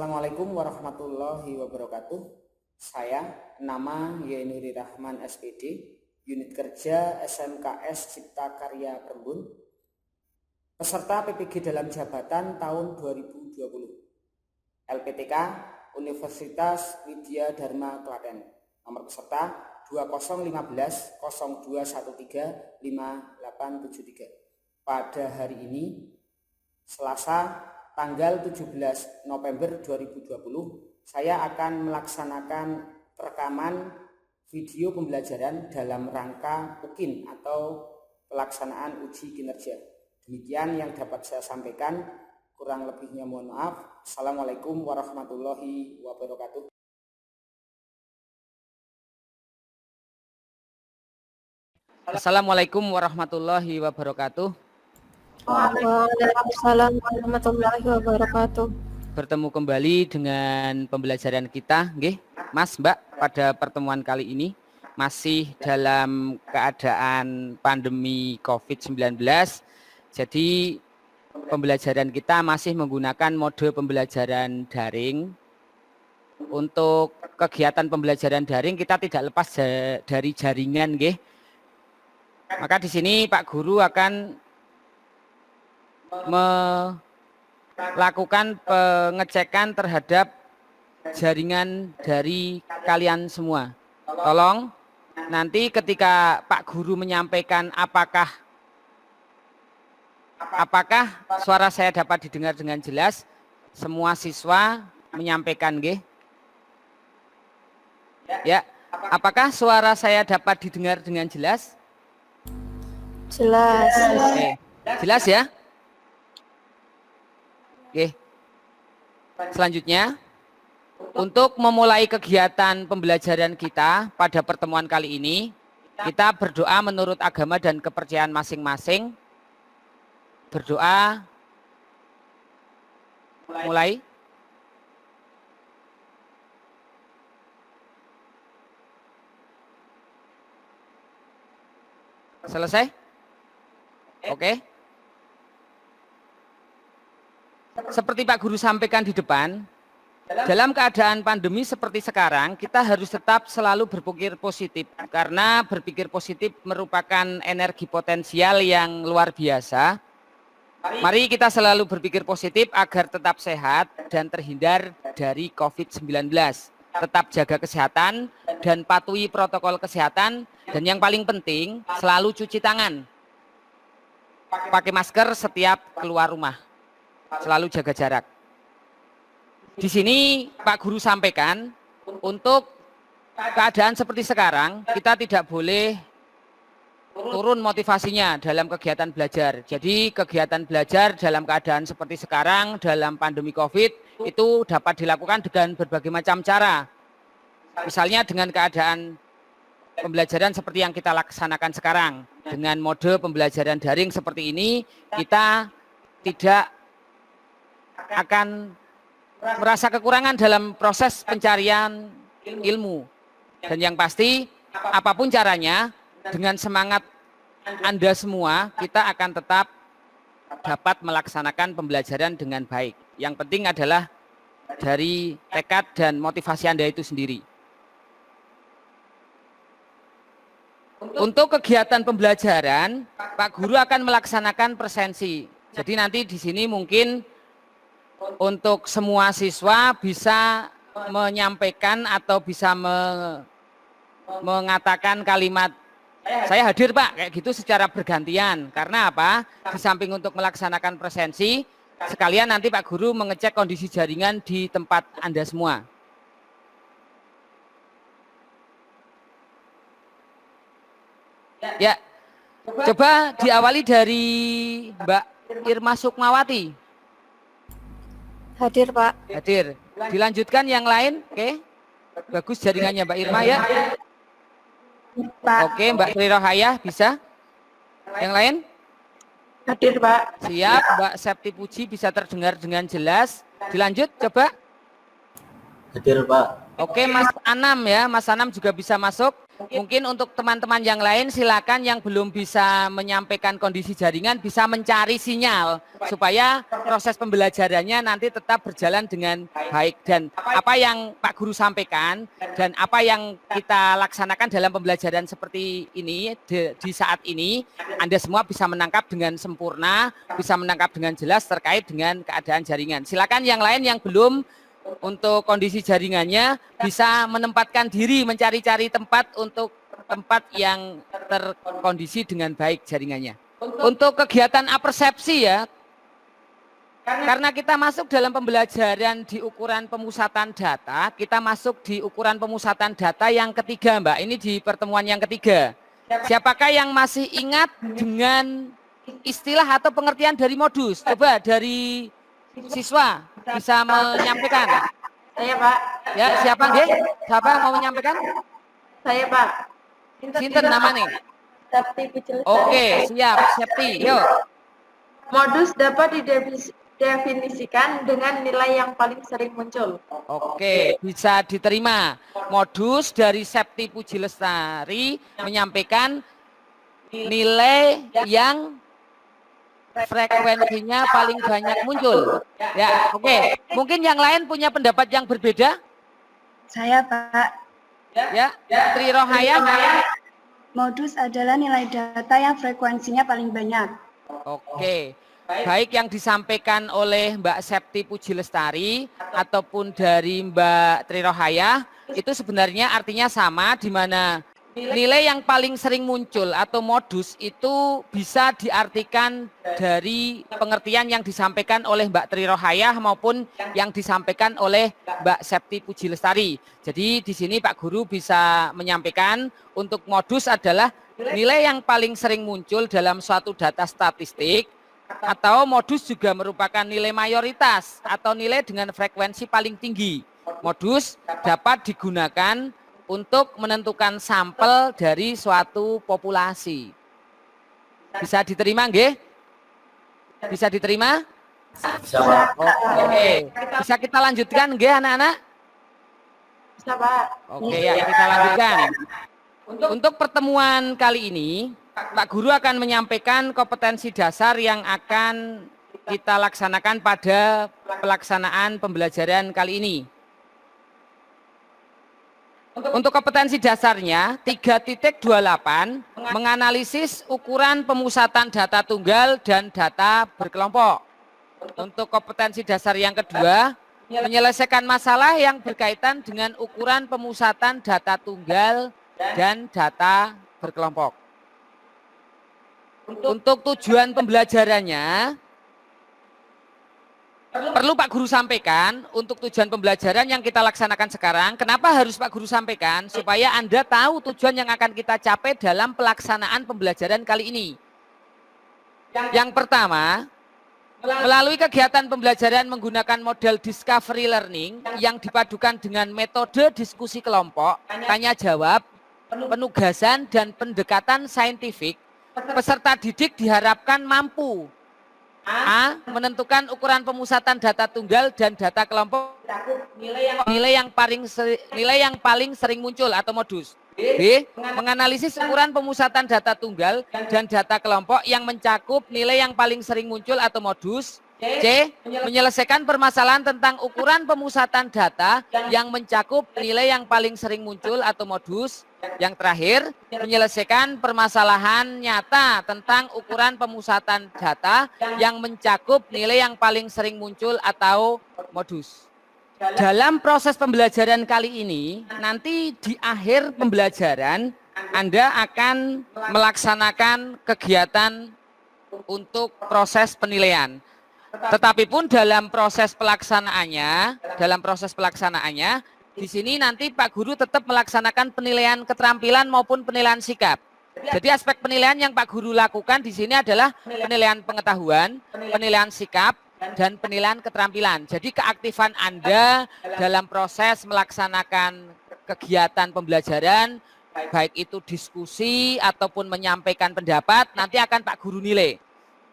Assalamualaikum warahmatullahi wabarakatuh. Saya nama Yenuri Rahman SPD, Unit Kerja SMKS Cipta Karya Perembun, peserta PPG dalam jabatan tahun 2020, LPTK Universitas Widya Dharma Klaten, nomor peserta 2015 0213 5873. Pada hari ini, Selasa tanggal 17 November 2020, saya akan melaksanakan rekaman video pembelajaran dalam rangka UKIN atau pelaksanaan uji kinerja. Demikian yang dapat saya sampaikan, kurang lebihnya mohon maaf. Assalamualaikum warahmatullahi wabarakatuh. Assalamualaikum warahmatullahi wabarakatuh. Waalaikumsalam warahmatullahi wabarakatuh. Bertemu kembali dengan pembelajaran kita, nggih, Mas, Mbak, pada pertemuan kali ini masih dalam keadaan pandemi COVID-19. Jadi pembelajaran kita masih menggunakan mode pembelajaran daring. Untuk kegiatan pembelajaran daring kita tidak lepas dari jaringan, nggih. Maka di sini Pak Guru akan melakukan pengecekan terhadap jaringan dari kalian semua. Tolong nanti ketika Pak Guru menyampaikan apakah suara saya dapat didengar dengan jelas, semua siswa menyampaikan, nggih. Ya, apakah suara saya dapat didengar dengan jelas? Jelas. Oke. Jelas ya? Oke. Selanjutnya, untuk memulai kegiatan pembelajaran kita pada pertemuan kali ini, kita berdoa menurut agama dan kepercayaan masing-masing. Berdoa mulai. Selesai? Oke. Seperti Pak Guru sampaikan di depan, dalam keadaan pandemi seperti sekarang, kita harus tetap selalu berpikir positif. Karena berpikir positif merupakan energi potensial yang luar biasa. Mari kita selalu berpikir positif agar tetap sehat dan terhindar dari COVID-19. Tetap jaga kesehatan dan patuhi protokol kesehatan. Dan yang paling penting, selalu cuci tangan. Pakai masker setiap keluar rumah. Selalu jaga jarak. Di sini Pak Guru sampaikan, untuk keadaan seperti sekarang, kita tidak boleh turun motivasinya dalam kegiatan belajar. Jadi kegiatan belajar dalam keadaan seperti sekarang, dalam pandemi COVID, itu dapat dilakukan dengan berbagai macam cara. Misalnya dengan keadaan pembelajaran seperti yang kita laksanakan sekarang. Dengan mode pembelajaran daring seperti ini, kita tidak akan merasa kekurangan dalam proses pencarian ilmu. Dan yang pasti, apapun caranya, dengan semangat Anda semua, kita akan tetap dapat melaksanakan pembelajaran dengan baik. Yang penting adalah dari tekad dan motivasi Anda itu sendiri. Untuk kegiatan pembelajaran, Pak Guru akan melaksanakan presensi. Jadi nanti di sini mungkin untuk semua siswa bisa menyampaikan atau bisa mengatakan kalimat saya hadir Pak, kayak gitu secara bergantian. Karena apa? Di samping untuk melaksanakan presensi, sekalian nanti Pak Guru mengecek kondisi jaringan di tempat Anda semua. Ya, coba diawali dari Mbak Irma Sukmawati. Hadir, Pak. Hadir. Dilanjutkan yang lain, oke? Bagus jaringannya Mbak Irma ya. Pak. Oke, Mbak Tri Rohayah bisa? Yang lain? Hadir, Pak. Siap, Mbak Septi Puji bisa terdengar dengan jelas. Dilanjut, coba. Hadir, Pak. Oke, Mas Anam ya, Mas Anam juga bisa masuk. Mungkin untuk teman-teman yang lain silakan yang belum bisa menyampaikan kondisi jaringan bisa mencari sinyal supaya proses pembelajarannya nanti tetap berjalan dengan baik. Dan apa yang Pak Guru sampaikan dan apa yang kita laksanakan dalam pembelajaran seperti ini di saat ini, Anda semua bisa menangkap dengan sempurna, bisa menangkap dengan jelas terkait dengan keadaan jaringan. Silakan yang lain yang belum untuk kondisi jaringannya bisa menempatkan diri, mencari-cari tempat untuk tempat yang terkondisi dengan baik jaringannya. Untuk kegiatan apersepsi ya, karena kita masuk dalam pembelajaran di ukuran pemusatan data, kita masuk di ukuran pemusatan data yang ketiga Mbak, ini di pertemuan yang ketiga. Siapakah yang masih ingat dengan istilah atau pengertian dari modus? Coba dari siswa bisa menyampaikan. Saya, Pak. Ya, siapa nggih? Siapa mau menyampaikan? Saya, Pak. Sinten namanya? Septi Puji Oke, siap. Septi, yuk. Modus dapat didefinisikan dengan nilai yang paling sering muncul. Oke, bisa diterima. Modus dari Septi Puji Lestari menyampaikan nilai yang frekuensinya paling banyak muncul. Ya, oke. Mungkin yang lain punya pendapat yang berbeda? Saya, Pak. Ya, Tri Rohaya. Modus adalah nilai data yang frekuensinya paling banyak. Oke. Baik yang disampaikan oleh Mbak Septi Puji Lestari ataupun dari Mbak Tri Rohaya itu sebenarnya artinya sama, di mana nilai yang paling sering muncul atau modus itu bisa diartikan dari pengertian yang disampaikan oleh Mbak Tri Rohayah maupun yang disampaikan oleh Mbak Septi Puji Lestari. Jadi di sini Pak Guru bisa menyampaikan untuk modus adalah nilai yang paling sering muncul dalam suatu data statistik, atau modus juga merupakan nilai mayoritas atau nilai dengan frekuensi paling tinggi. Modus dapat digunakan untuk menentukan sampel dari suatu populasi. Bisa diterima nggih? Bisa diterima? Oke. Bisa kita lanjutkan nggih anak-anak? Bisa, Pak. Oke ya, kita lanjutkan. Untuk pertemuan kali ini, Pak Guru akan menyampaikan kompetensi dasar yang akan kita laksanakan pada pelaksanaan pembelajaran kali ini. Untuk kompetensi dasarnya 3.28 menganalisis ukuran pemusatan data tunggal dan data berkelompok. Untuk kompetensi dasar yang kedua, menyelesaikan masalah yang berkaitan dengan ukuran pemusatan data tunggal dan data berkelompok. Untuk tujuan pembelajarannya, perlu Pak Guru sampaikan untuk tujuan pembelajaran yang kita laksanakan sekarang. Kenapa harus Pak Guru sampaikan? Supaya Anda tahu tujuan yang akan kita capai dalam pelaksanaan pembelajaran kali ini. Yang pertama, melalui kegiatan pembelajaran menggunakan model discovery learning yang dipadukan dengan metode diskusi kelompok, tanya jawab, penugasan, dan pendekatan saintifik, peserta didik diharapkan mampu A. Menentukan ukuran pemusatan data tunggal dan data kelompok nilai yang paling sering muncul atau modus. B. Menganalisis ukuran pemusatan data tunggal dan data kelompok yang mencakup nilai yang paling sering muncul atau modus. C. Menyelesaikan permasalahan tentang ukuran pemusatan data yang mencakup nilai yang paling sering muncul atau modus. Yang terakhir, menyelesaikan permasalahan nyata tentang ukuran pemusatan data yang mencakup nilai yang paling sering muncul atau modus. Dalam proses pembelajaran kali ini, nanti di akhir pembelajaran, Anda akan melaksanakan kegiatan untuk proses penilaian. Tetapi pun dalam proses pelaksanaannya, di sini nanti Pak Guru tetap melaksanakan penilaian keterampilan maupun penilaian sikap. Jadi aspek penilaian yang Pak Guru lakukan di sini adalah penilaian pengetahuan, penilaian sikap, dan penilaian keterampilan. Jadi keaktifan Anda dalam proses melaksanakan kegiatan pembelajaran, baik itu diskusi ataupun menyampaikan pendapat, nanti akan Pak Guru nilai.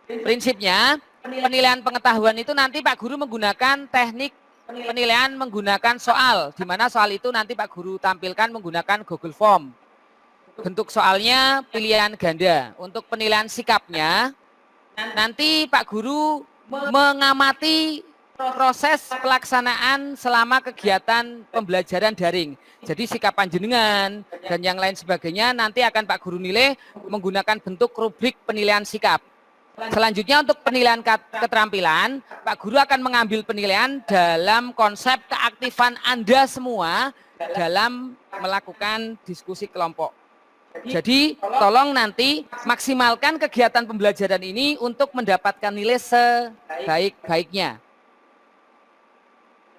Prinsipnya, penilaian pengetahuan itu nanti Pak Guru menggunakan teknik penilaian menggunakan soal, di mana soal itu nanti Pak Guru tampilkan menggunakan Google Form. bentuk soalnya pilihan ganda. Untuk penilaian sikapnya, nanti Pak Guru mengamati proses pelaksanaan selama kegiatan pembelajaran daring. Jadi sikap panjenengan dan yang lain sebagainya nanti akan Pak Guru nilai menggunakan bentuk rubrik penilaian sikap. Selanjutnya untuk penilaian keterampilan, Pak Guru akan mengambil penilaian dalam konsep keaktifan Anda semua dalam melakukan diskusi kelompok. Jadi tolong nanti maksimalkan kegiatan pembelajaran ini untuk mendapatkan nilai sebaik-baiknya.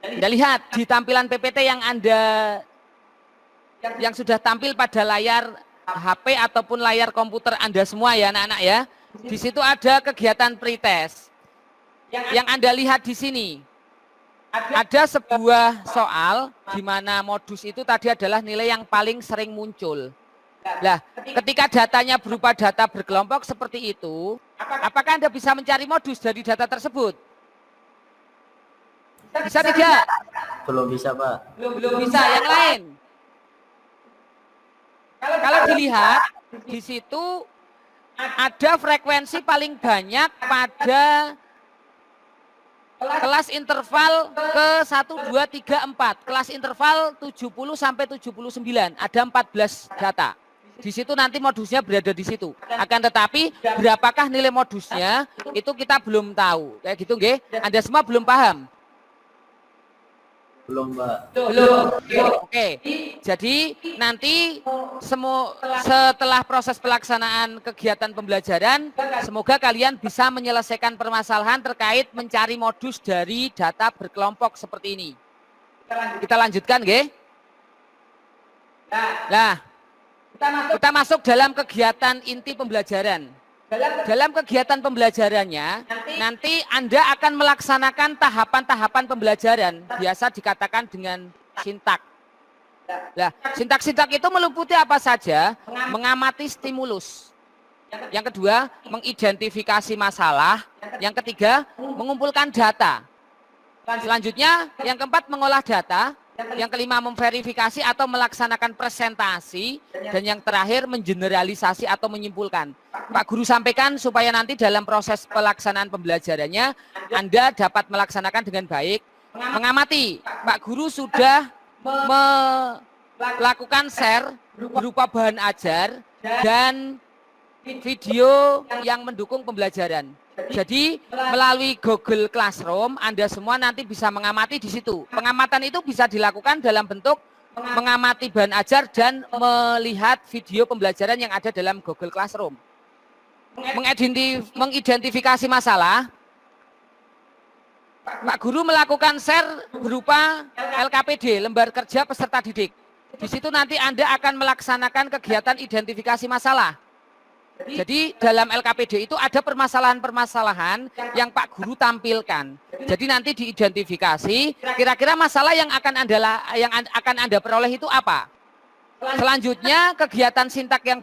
Anda lihat di tampilan PPT yang sudah tampil pada layar HP ataupun layar komputer Anda semua ya anak-anak ya. Di situ ada kegiatan pretest. Yang Anda lihat di sini ada sebuah soal di mana modus itu tadi adalah nilai yang paling sering muncul. Nah, ketika datanya berupa data berkelompok seperti itu, apakah Anda bisa mencari modus dari data tersebut? Bisa tidak? Belum bisa, Pak. Belum bisa. Yang lain? Kalau dilihat, di situ ada frekuensi paling banyak pada kelas interval ke 1, 2, 3, 4. Kelas interval 70 sampai 79. Ada 14 data. Di situ nanti modusnya berada di situ. Akan tetapi berapakah nilai modusnya itu kita belum tahu. Kayak gitu nggih. Anda semua belum paham? Belum, Pak. Belum. Oke. Jadi nanti setelah proses pelaksanaan kegiatan pembelajaran, semoga kalian bisa menyelesaikan permasalahan terkait mencari modus dari data berkelompok seperti ini. Kita lanjutkan nggih. Nah, kita masuk dalam kegiatan inti pembelajaran. Dalam kegiatan pembelajarannya, nanti Anda akan melaksanakan tahapan-tahapan pembelajaran, biasa dikatakan dengan sintak. Nah, sintak-sintak itu meliputi apa saja? Mengamati stimulus. Yang kedua, mengidentifikasi masalah. Yang ketiga, mengumpulkan data. Selanjutnya, yang keempat, mengolah data. Yang kelima, memverifikasi atau melaksanakan presentasi. Dan yang terakhir, mengeneralisasi atau menyimpulkan. Pak Guru sampaikan supaya nanti dalam proses pelaksanaan pembelajarannya, Anda dapat melaksanakan dengan baik. Mengamati, Pak Guru sudah melakukan share berupa bahan ajar dan video yang mendukung pembelajaran. Jadi melalui Google Classroom Anda semua nanti bisa mengamati di situ. Pengamatan itu bisa dilakukan dalam bentuk mengamati bahan ajar dan melihat video pembelajaran yang ada dalam Google Classroom. Mengidentifikasi masalah, Pak Guru melakukan share berupa LKPD, lembar kerja peserta didik. Di situ nanti Anda akan melaksanakan kegiatan identifikasi masalah. Jadi dalam LKPD itu ada permasalahan-permasalahan yang Pak Guru tampilkan. Jadi nanti diidentifikasi kira-kira masalah yang akan Anda peroleh itu apa. Selanjutnya kegiatan sintak yang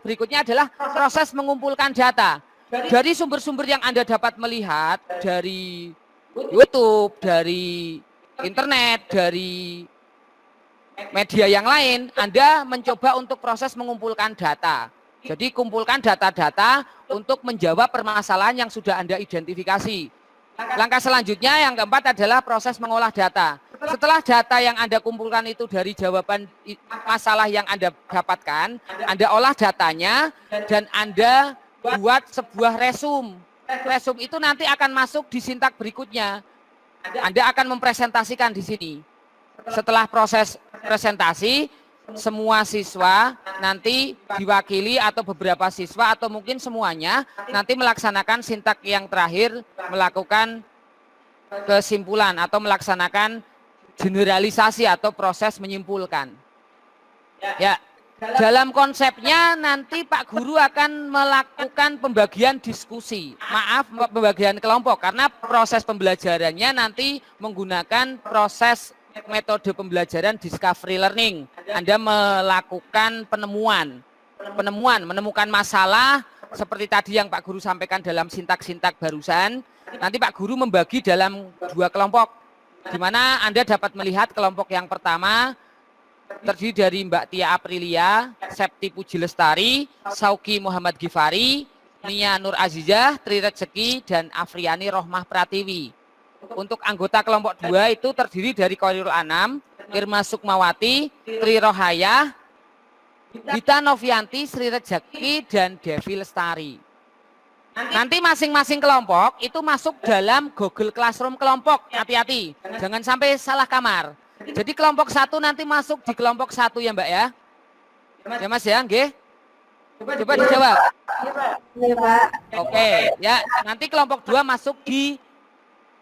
berikutnya adalah proses mengumpulkan data. Dari sumber-sumber yang Anda dapat melihat dari YouTube, dari internet, dari media yang lain, Anda mencoba untuk proses mengumpulkan data. Jadi kumpulkan data-data untuk menjawab permasalahan yang sudah Anda identifikasi. Langkah selanjutnya yang keempat adalah proses mengolah data. Setelah data yang Anda kumpulkan itu dari jawaban masalah yang Anda dapatkan, Anda olah datanya dan Anda buat sebuah resume. Resume itu nanti akan masuk di sintak berikutnya. Anda akan mempresentasikan di sini. Setelah proses presentasi, semua siswa nanti diwakili atau beberapa siswa atau mungkin semuanya nanti melaksanakan sintak yang terakhir, melakukan kesimpulan atau melaksanakan generalisasi atau proses menyimpulkan. Ya, dalam konsepnya nanti Pak Guru akan melakukan pembagian diskusi, pembagian kelompok karena proses pembelajarannya nanti menggunakan proses metode pembelajaran discovery learning. Anda melakukan menemukan masalah seperti tadi yang Pak Guru sampaikan dalam sintak-sintak barusan. Nanti Pak Guru membagi dalam 2 kelompok, di mana Anda dapat melihat kelompok yang pertama terdiri dari Mbak Tia Aprilia, Septi Puji Lestari, Sauki Muhammad Gifari, Nia Nur Azizah, Tri Rezeki, dan Afriani Rohmah Pratiwi. Untuk anggota kelompok 2 itu terdiri dari Koirul Anam, Irma Sukmawati, Tri Rohayah, Gita Novianti, Sri Rezeki, dan Devi Lestari. Nanti masing-masing kelompok itu masuk dalam Google Classroom kelompok. Hati-hati, jangan sampai salah kamar. Jadi kelompok 1 nanti masuk di kelompok 1 ya Mbak ya. Ya Mas ya, nggih. Coba dijawab. Iya, Pak. Oke, ya. Nanti kelompok 2 masuk di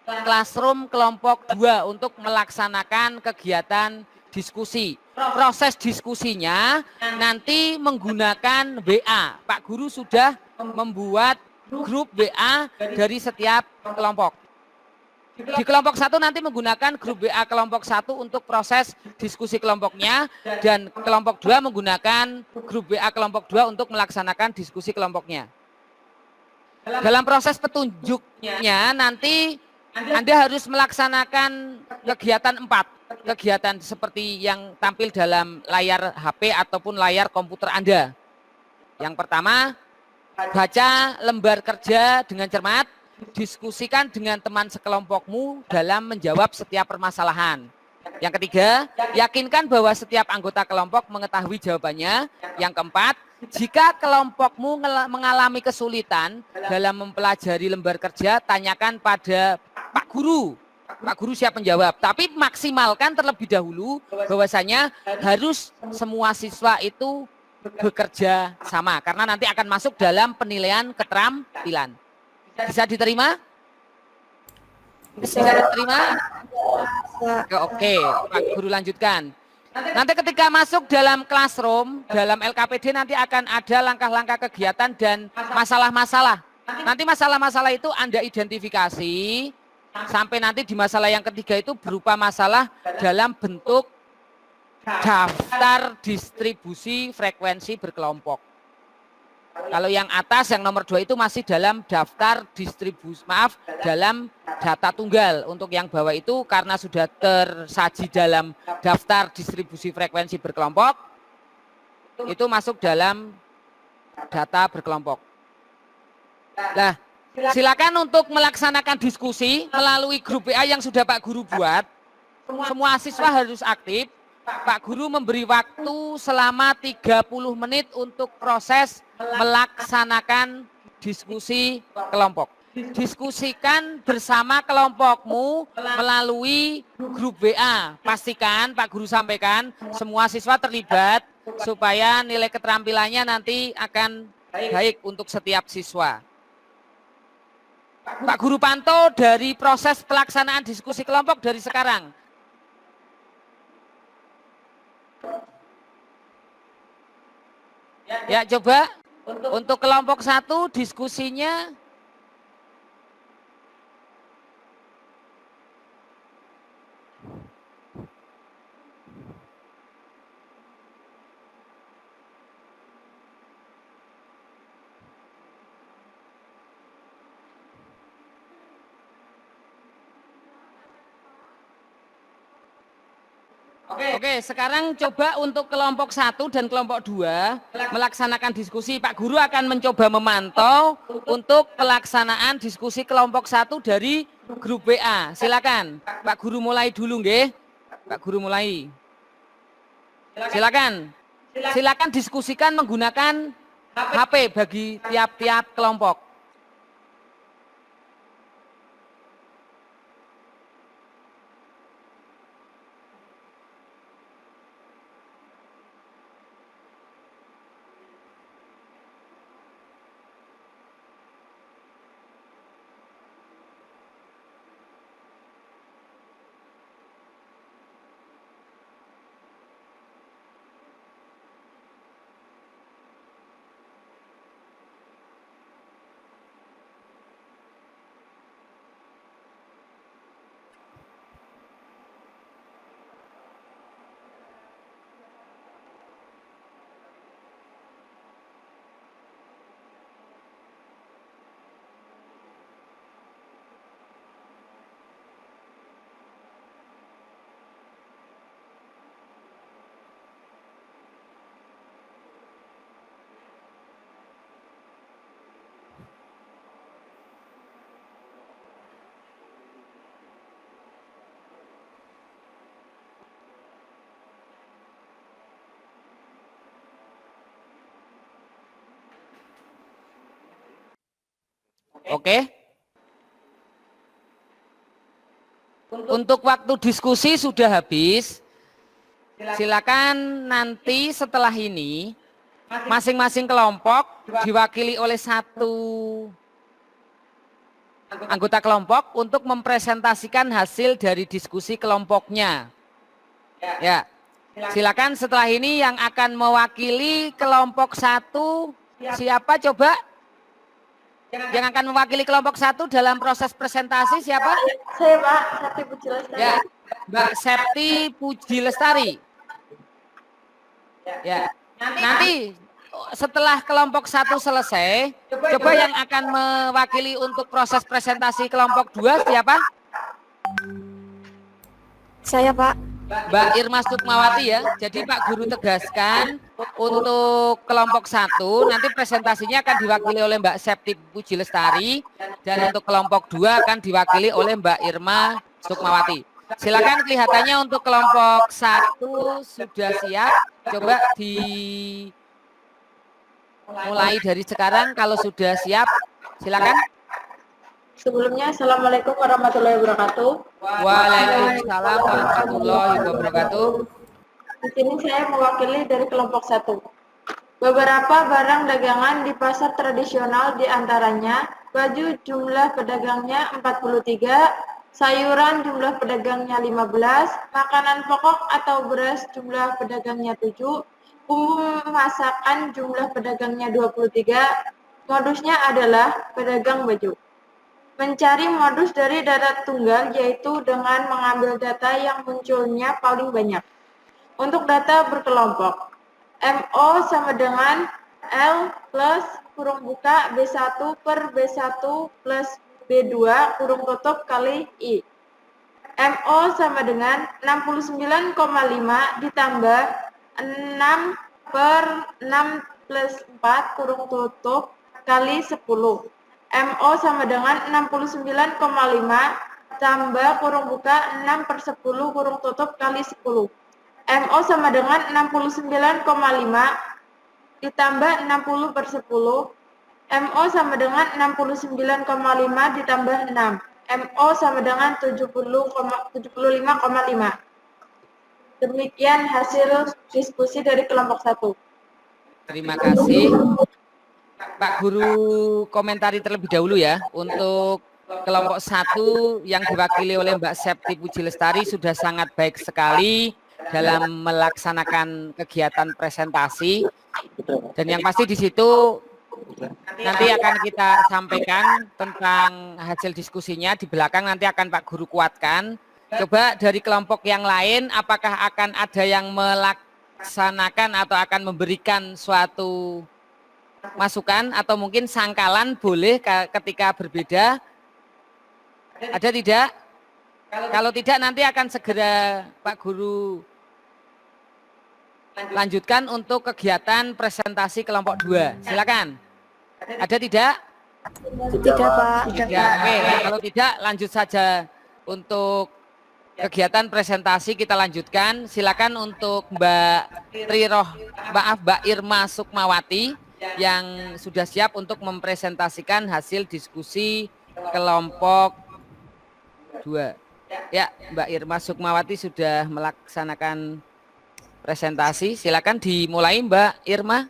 Classroom kelompok 2 untuk melaksanakan kegiatan diskusi. Proses diskusinya nanti menggunakan WA. Pak Guru sudah membuat grup WA dari setiap kelompok. Di kelompok 1 nanti menggunakan grup WA kelompok 1 untuk proses diskusi kelompoknya, dan kelompok 2 menggunakan grup WA kelompok 2 untuk melaksanakan diskusi kelompoknya. Dalam proses petunjuknya nanti Anda harus melaksanakan kegiatan 4. Kegiatan seperti yang tampil dalam layar HP ataupun layar komputer Anda. Yang pertama, baca lembar kerja dengan cermat, diskusikan dengan teman sekelompokmu dalam menjawab setiap permasalahan. Yang ketiga, yakinkan bahwa setiap anggota kelompok mengetahui jawabannya. Yang keempat, jika kelompokmu mengalami kesulitan dalam mempelajari lembar kerja, tanyakan pada Pak Guru. Pak Guru siap menjawab, tapi maksimalkan terlebih dahulu bahwasanya harus semua siswa itu bekerja sama, karena nanti akan masuk dalam penilaian keterampilan. Bisa diterima? Bisa diterima? Oke, Pak Guru lanjutkan. Nanti ketika masuk dalam classroom, dalam LKPD nanti akan ada langkah-langkah kegiatan dan masalah-masalah. Nanti masalah-masalah itu Anda identifikasi, sampai nanti di masalah yang ketiga itu berupa masalah dalam bentuk daftar distribusi frekuensi berkelompok. Kalau yang atas, yang nomor 2 itu masih dalam daftar distribusi, dalam data tunggal. Untuk yang bawah itu karena sudah tersaji dalam daftar distribusi frekuensi berkelompok, itu masuk dalam data berkelompok. Nah, silakan untuk melaksanakan diskusi melalui grup WA yang sudah Pak Guru buat. Semua siswa harus aktif. Pak Guru memberi waktu selama 30 menit untuk proses melaksanakan diskusi kelompok. Diskusikan bersama kelompokmu melalui grup WA. Pastikan Pak Guru sampaikan semua siswa terlibat supaya nilai keterampilannya nanti akan baik untuk setiap siswa. Pak Guru pantau dari proses pelaksanaan diskusi kelompok dari sekarang. Ya, coba untuk kelompok 1 diskusinya Oke, sekarang coba untuk kelompok 1 dan kelompok 2 melaksanakan diskusi. Pak Guru akan mencoba memantau untuk pelaksanaan diskusi kelompok 1 dari grup WA. Silakan, Pak Guru mulai dulu nggih. Pak Guru mulai. Silakan. Silakan diskusikan menggunakan HP bagi tiap-tiap kelompok. Oke. Untuk waktu diskusi sudah habis. Silakan nanti setelah ini masing-masing kelompok diwakili oleh satu anggota kelompok untuk mempresentasikan hasil dari diskusi kelompoknya. Ya, silakan setelah ini yang akan mewakili kelompok satu, siapa coba? Yang akan mewakili kelompok satu dalam proses presentasi siapa? Saya Pak, Septi Puji Lestari. Ya, Mbak Septi Puji Lestari. Ya, nanti setelah kelompok satu selesai, coba yang akan mewakili untuk proses presentasi kelompok 2 siapa? Saya Pak. Mbak Irma Sukmawati ya. Jadi Pak Guru tegaskan untuk kelompok 1 nanti presentasinya akan diwakili oleh Mbak Septi Puji Lestari dan untuk kelompok 2 akan diwakili oleh Mbak Irma Sukmawati. Silakan kelihatannya untuk kelompok 1 sudah siap. Coba mulai dari sekarang kalau sudah siap. Silakan. Sebelumnya, Assalamualaikum warahmatullahi wabarakatuh. Waalaikumsalam warahmatullahi wabarakatuh. Di sini saya mewakili dari kelompok 1. Beberapa barang dagangan di pasar tradisional diantaranya baju jumlah pedagangnya 43, sayuran jumlah pedagangnya 15, makanan pokok atau beras jumlah pedagangnya 7, bumbu masakan jumlah pedagangnya 23, modusnya adalah pedagang baju. Mencari modus dari data tunggal yaitu dengan mengambil data yang munculnya paling banyak. Untuk data berkelompok, MO sama dengan L plus kurung buka B1 per B1 plus B2 kurung tutup kali I. MO sama dengan 69,5 ditambah 6 per 6 plus 4 kurung tutup kali 10. MO sama dengan 69,5 tambah kurung buka 6 per 10 kurung tutup kali 10. MO sama dengan 69,5 ditambah 60 per 10. MO sama dengan 69,5 ditambah 6. MO sama dengan 75,5. Demikian hasil diskusi dari kelompok 1. Terima kasih. Pak Guru komentari terlebih dahulu ya. Untuk kelompok 1 yang diwakili oleh Mbak Septi Puji Lestari sudah sangat baik sekali dalam melaksanakan kegiatan presentasi. Dan yang pasti di situ nanti akan kita sampaikan tentang hasil diskusinya. Di belakang nanti akan Pak Guru kuatkan. Coba dari kelompok yang lain apakah akan ada yang melaksanakan atau akan memberikan suatu masukan atau mungkin sangkalan boleh ketika berbeda? Ada tidak? Kalau tidak nanti akan segera Pak Guru lanjutkan untuk kegiatan presentasi kelompok 2. Silakan. Ada tidak? Tidak Pak. Tidak. Oke, kalau tidak lanjut saja untuk kegiatan presentasi kita lanjutkan. Silakan untuk Mbak Irma Sukmawati yang sudah siap untuk mempresentasikan hasil diskusi kelompok 2. Ya, Mbak Irma Sukmawati sudah melaksanakan presentasi. Silakan dimulai Mbak Irma.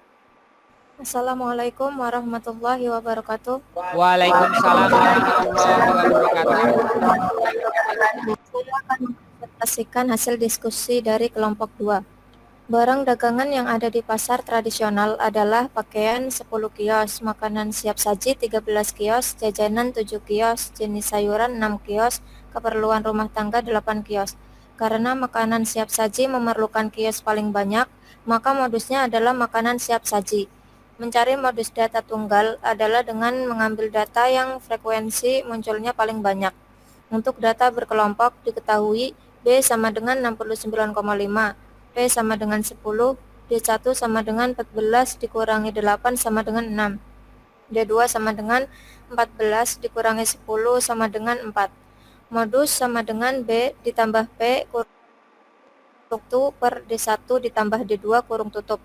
Assalamualaikum warahmatullahi wabarakatuh. Waalaikumsalam warahmatullahi wabarakatuh. Saya akan mempresentasikan hasil diskusi dari kelompok 2. Barang dagangan yang ada di pasar tradisional adalah pakaian 10 kios, makanan siap saji 13 kios, jajanan 7 kios, jenis sayuran 6 kios, keperluan rumah tangga 8 kios. Karena makanan siap saji memerlukan kios paling banyak, maka modusnya adalah makanan siap saji. Mencari modus data tunggal adalah dengan mengambil data yang frekuensi munculnya paling banyak. Untuk data berkelompok diketahui B sama dengan 69,5, P sama dengan 10, D1 sama dengan 14 dikurangi 8 sama dengan 6, D2 sama dengan 14 dikurangi 10 sama dengan 4. Modus sama dengan B ditambah P kurung tutup per D1 ditambah D2 kurung tutup.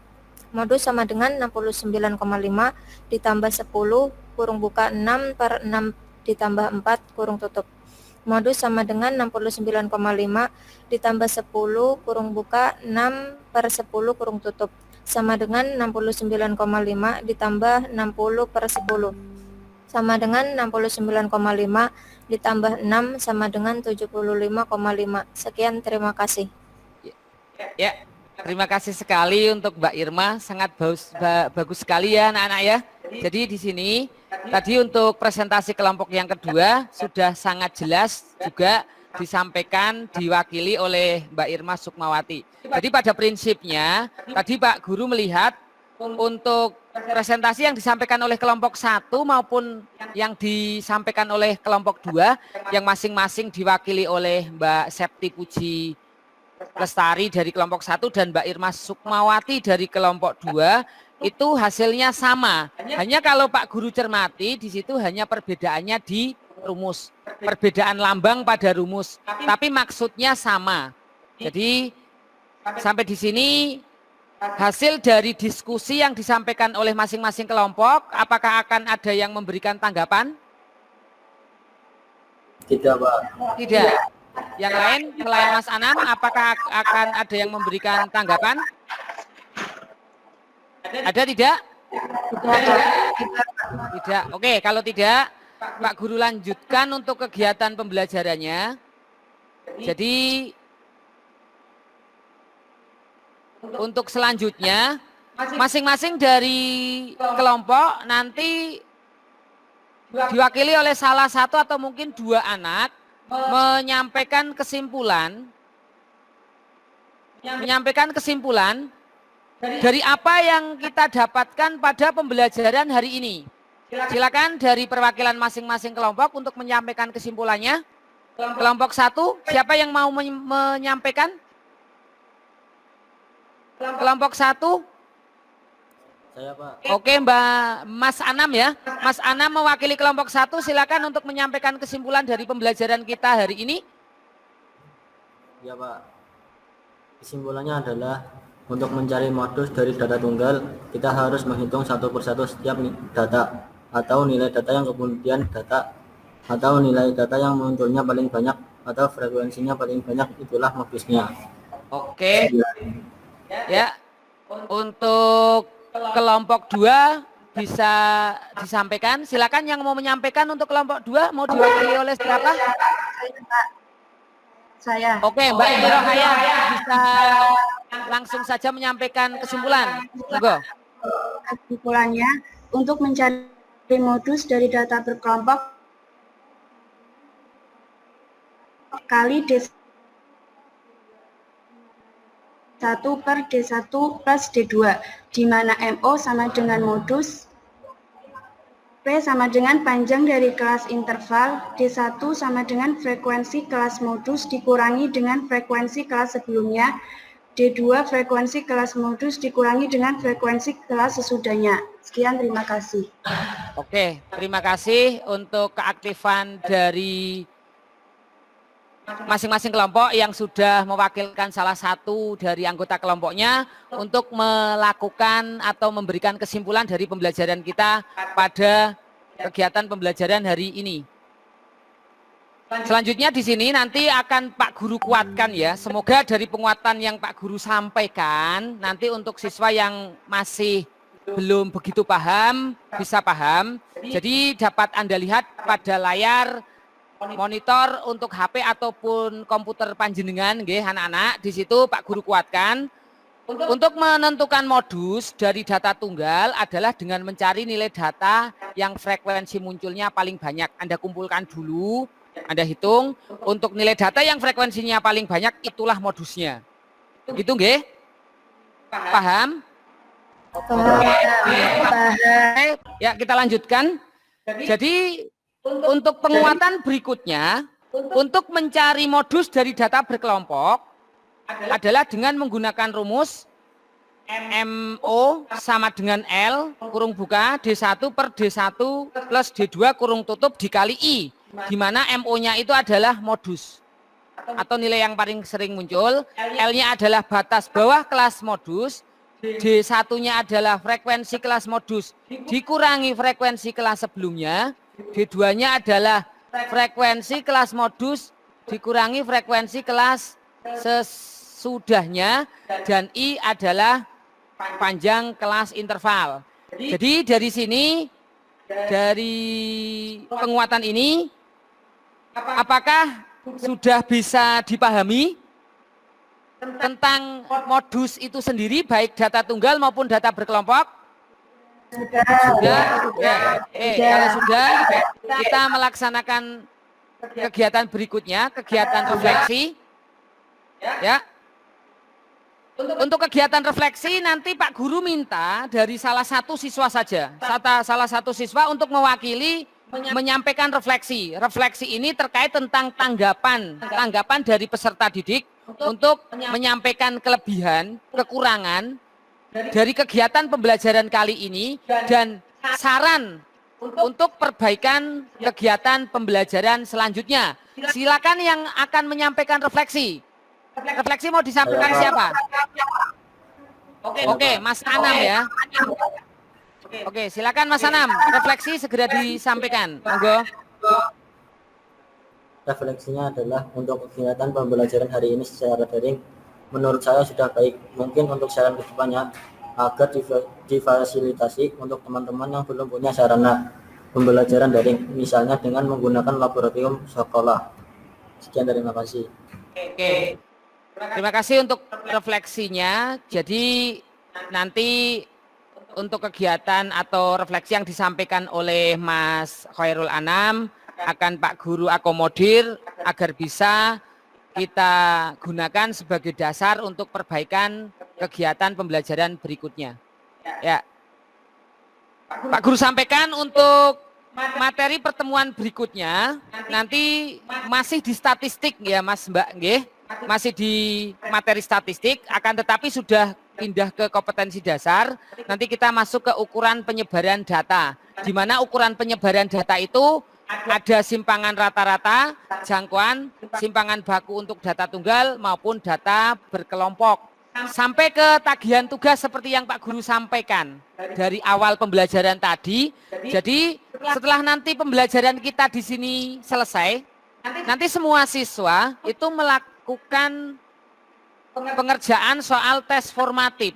Modus sama dengan 69,5 ditambah 10 kurung buka 6 per 6 ditambah 4 kurung tutup. Modus sama dengan 69,5 ditambah 10 kurung buka 6 per 10 kurung tutup. Sama dengan 69,5 ditambah 60 per 10. Sama dengan 69,5 ditambah 6 sama dengan 75,5. Sekian, terima kasih. Ya, terima kasih sekali untuk Mbak Irma, sangat bagus sekali ya anak-anak ya. Jadi di sini tadi untuk presentasi kelompok yang kedua sudah sangat jelas juga disampaikan diwakili oleh Mbak Irma Sukmawati. Jadi pada prinsipnya tadi Pak Guru melihat untuk presentasi yang disampaikan oleh kelompok 1 maupun yang disampaikan oleh kelompok 2 yang masing-masing diwakili oleh Mbak Septi Puji Lestari dari kelompok 1 dan Mbak Irma Sukmawati dari kelompok 2 itu hasilnya sama. Hanya kalau Pak Guru cermati di situ hanya perbedaannya di rumus. Perbedaan lambang pada rumus, tapi maksudnya sama. Jadi sampai di sini hasil dari diskusi yang disampaikan oleh masing-masing kelompok, apakah akan ada yang memberikan tanggapan? Tidak, Pak. Tidak. Yang lain selain Mas Anam, apakah akan ada yang memberikan tanggapan? Ada tidak? Tidak. Oke, kalau tidak, Pak Guru lanjutkan untuk kegiatan pembelajarannya. Jadi untuk selanjutnya, masing-masing dari kelompok nanti diwakili oleh salah satu atau mungkin 2 anak menyampaikan kesimpulan dari apa yang kita dapatkan pada pembelajaran hari ini. Silakan dari perwakilan masing-masing kelompok untuk menyampaikan kesimpulannya. Kelompok 1, siapa yang mau menyampaikan? Kelompok 1? Saya, Pak. Oke, Mas Anam ya. Mas Anam mewakili kelompok 1, silakan untuk menyampaikan kesimpulan dari pembelajaran kita hari ini. Ya, Pak. Kesimpulannya adalah untuk mencari modus dari data tunggal, kita harus menghitung satu persatu setiap data atau nilai data yang kemudian data atau nilai data yang munculnya paling banyak atau frekuensinya paling banyak, itulah modusnya. Oke. Ya. Untuk kelompok 2 bisa disampaikan. Silakan yang mau menyampaikan untuk kelompok 2 mau diwakili oleh siapa? Saya. Oke, Mbak Irohaya bisa langsung saja menyampaikan kesimpulan. Monggo. Kesimpulannya, untuk mencari modus dari data berkelompok kali D1 per D1 plus D2, di mana MO sama dengan modus, P sama dengan panjang dari kelas interval, D1 sama dengan frekuensi kelas modus dikurangi dengan frekuensi kelas sebelumnya, D2 frekuensi kelas modus dikurangi dengan frekuensi kelas sesudahnya. Sekian, terima kasih. Oke, terima kasih untuk keaktifan dari masing-masing kelompok yang sudah mewakilkan salah satu dari anggota kelompoknya untuk melakukan atau memberikan kesimpulan dari pembelajaran kita pada kegiatan pembelajaran hari ini. Selanjutnya di sini nanti akan Pak Guru kuatkan ya. Semoga dari penguatan yang Pak Guru sampaikan nanti untuk siswa yang masih belum begitu paham bisa paham. Jadi dapat Anda lihat pada layar monitor untuk HP ataupun komputer panjenengan nggih anak-anak. Di situ Pak Guru kuatkan untuk menentukan modus dari data tunggal adalah dengan mencari nilai data yang frekuensi munculnya paling banyak. Anda kumpulkan dulu, Anda hitung untuk nilai data yang frekuensinya paling banyak, itulah modusnya. Gitu nggih? Paham? Paham. Ya, kita lanjutkan. Jadi untuk penguatan berikutnya, untuk mencari modus dari data berkelompok adalah dengan menggunakan rumus MO sama dengan L kurung buka D1 per D1 plus D2 kurung tutup dikali I, di mana MO-nya itu adalah modus atau nilai yang paling sering muncul, L-nya adalah batas bawah kelas modus, D1-nya adalah frekuensi kelas modus dikurangi frekuensi kelas sebelumnya. D2-nya adalah frekuensi kelas modus dikurangi frekuensi kelas sesudahnya. Dan I adalah panjang kelas interval. Jadi dari sini, dari penguatan ini, apakah sudah bisa dipahami tentang modus itu sendiri, baik data tunggal maupun data berkelompok? Sudah? Kalau sudah, kita melaksanakan kegiatan berikutnya, kegiatan refleksi. Ya. Untuk kegiatan refleksi nanti Pak Guru minta dari salah satu siswa saja, salah satu siswa untuk mewakili menyampaikan refleksi. Refleksi ini terkait tentang tanggapan dari peserta didik untuk menyampaikan kelebihan, kekurangan dari kegiatan pembelajaran kali ini dan saran untuk perbaikan kegiatan pembelajaran selanjutnya. Silakan yang akan menyampaikan refleksi. Refleksi mau disampaikan siapa? Oke, Mas Anam ya. Oke, silakan Mas Anam. Refleksi segera disampaikan. Monggo. Refleksinya adalah untuk kegiatan pembelajaran hari ini secara daring. Menurut saya sudah baik. Mungkin untuk saran kedepannya agar difasilitasi untuk teman-teman yang belum punya sarana pembelajaran daring, misalnya dengan menggunakan laboratorium sekolah. Sekian, terima kasih. Oke. Terima kasih untuk refleksinya. Jadi nanti untuk kegiatan atau refleksi yang disampaikan oleh Mas Khairul Anam akan Pak Guru akomodir agar bisa kita gunakan sebagai dasar untuk perbaikan kegiatan pembelajaran berikutnya. Ya. Pak Guru sampaikan untuk materi pertemuan berikutnya nanti masih di statistik ya Mas Mbak nggih. Masih di materi statistik, akan tetapi sudah pindah ke kompetensi dasar. Nanti kita masuk ke ukuran penyebaran data, di mana ukuran penyebaran data itu ada simpangan rata-rata, jangkauan, simpangan baku untuk data tunggal maupun data berkelompok. Sampai ke tagihan tugas seperti yang Pak Guru sampaikan dari awal pembelajaran tadi. Jadi setelah nanti pembelajaran kita di sini selesai, nanti semua siswa itu melakukan pengerjaan soal tes formatif.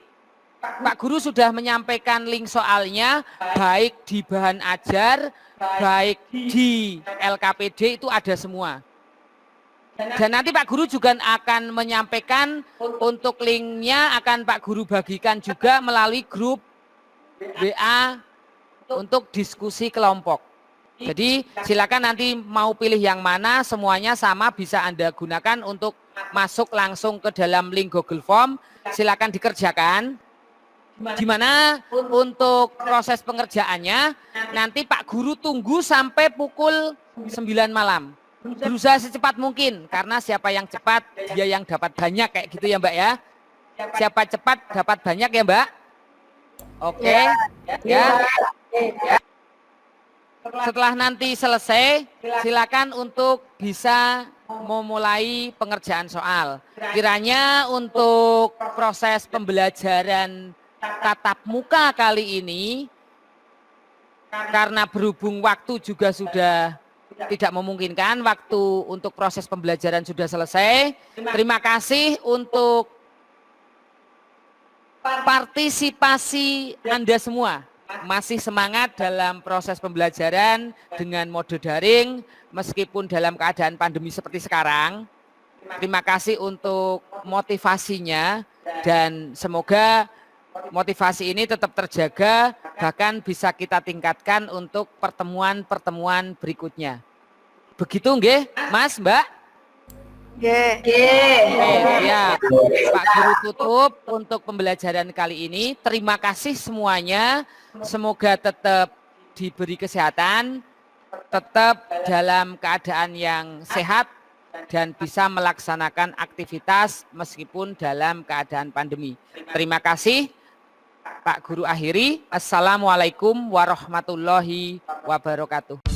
Pak Guru sudah menyampaikan link soalnya, baik di bahan ajar, baik di LKPD itu ada semua. Dan nanti Pak Guru juga akan menyampaikan untuk linknya akan Pak Guru bagikan juga melalui grup WA untuk diskusi kelompok. Jadi silakan nanti mau pilih yang mana, semuanya sama bisa Anda gunakan untuk masuk langsung ke dalam link Google Form. Silakan dikerjakan. Di mana untuk proses pengerjaannya nanti Pak Guru tunggu sampai pukul 9 malam. Berusaha secepat mungkin karena siapa yang cepat dia yang dapat banyak kayak gitu ya Mbak ya. Siapa cepat dapat banyak ya Mbak. Oke. Ya. Setelah nanti selesai, silakan untuk bisa memulai pengerjaan soal. Kiranya untuk proses pembelajaran tatap muka kali ini, karena berhubung waktu juga sudah tidak memungkinkan, waktu untuk proses pembelajaran sudah selesai. Terima kasih untuk partisipasi Anda semua. Masih semangat dalam proses pembelajaran dengan mode daring meskipun dalam keadaan pandemi seperti sekarang. Terima kasih untuk motivasinya dan semoga motivasi ini tetap terjaga bahkan bisa kita tingkatkan untuk pertemuan-pertemuan berikutnya. Begitu nggih, Mas, Mbak? Ya, Pak Guru tutup untuk pembelajaran kali ini. Terima kasih semuanya. Semoga tetap diberi kesehatan, tetap dalam keadaan yang sehat dan bisa melaksanakan aktivitas meskipun dalam keadaan pandemi. Terima kasih. Pak Guru akhiri. Assalamualaikum warahmatullahi wabarakatuh.